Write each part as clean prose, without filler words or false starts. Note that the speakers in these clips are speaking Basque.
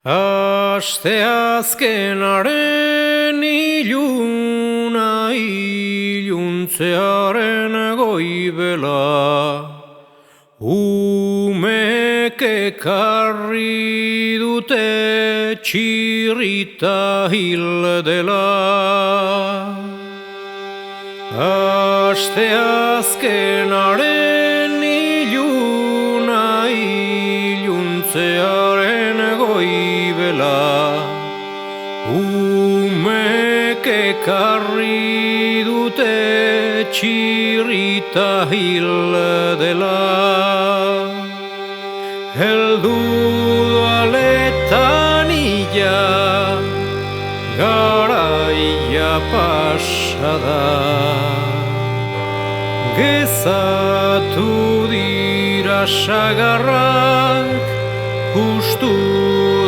Asteazkenaren iluna iluntzearen goibela, umek ekarri dute txirrita hil dela. Asteazkenaren iluna iluntzearen goibela, umek ekarri dute txirrita hil dela. Heldu daletan ia, garaia pasa da, gezatu dira sagarrak, justu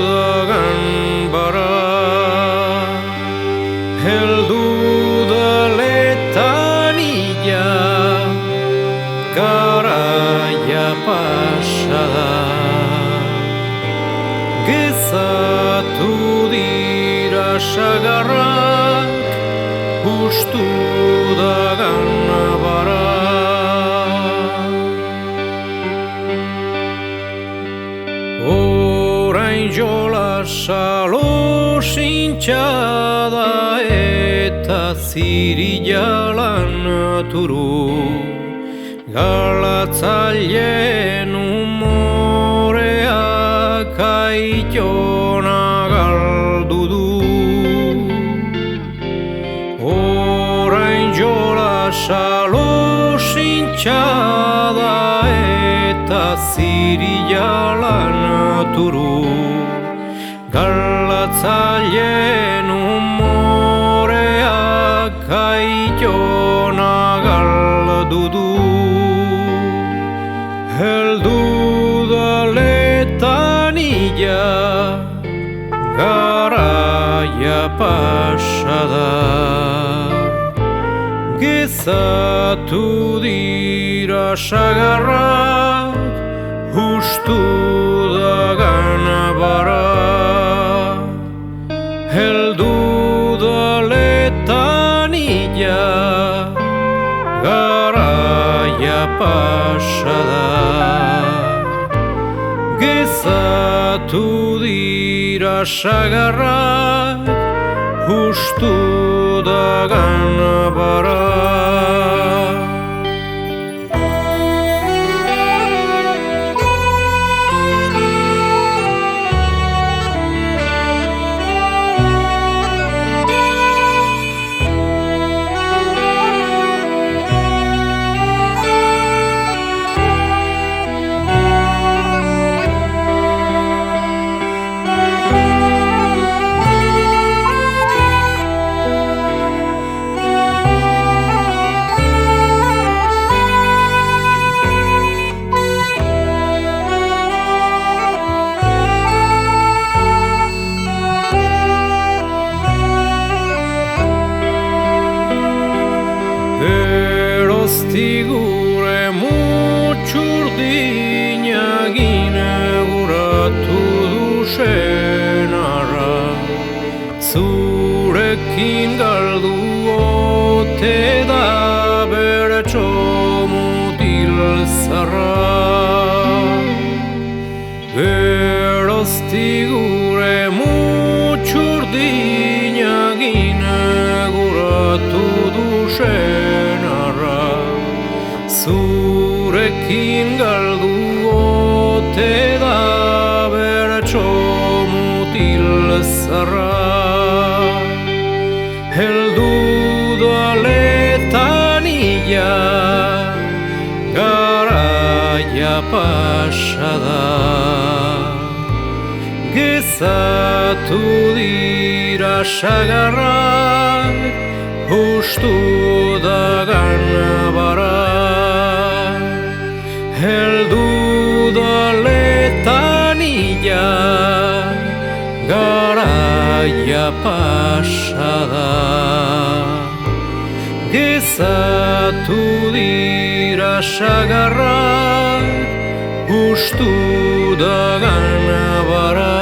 da ganbara. Heldu daletan ia, garaia pasa da, gezatu dira sagarrak, justu da ganbara. Orain jolasa losintxada eta zirila lanaturu, galatzaileen umoreak aitona galdu du. Orain jolasa losintxada eta zirila lanaturu, galatzaileen umoreak aitona galdu du. Heldu daletan ia, garaia pasa da, gezatu dira sagarrak, justu da ganbara. Heldu daletan ia, garaia pasa da, gezatu dira sagarrak, justu da ganbara. Erosti gure mutxurdina gineguratu du senarra, zurekin galdu ote da bertso mutil zarra. Erosti gure mutxurdina gineguratu du senarra, zurekin galdu ote da bertso mutil zarra. Heldu daletan ia, garaia pasa da, gezatu dira sagarrak, justu da ganbara. Heldu daletan ia, garaia pasa da, gezatu dira sagarrak, justu da ganbara.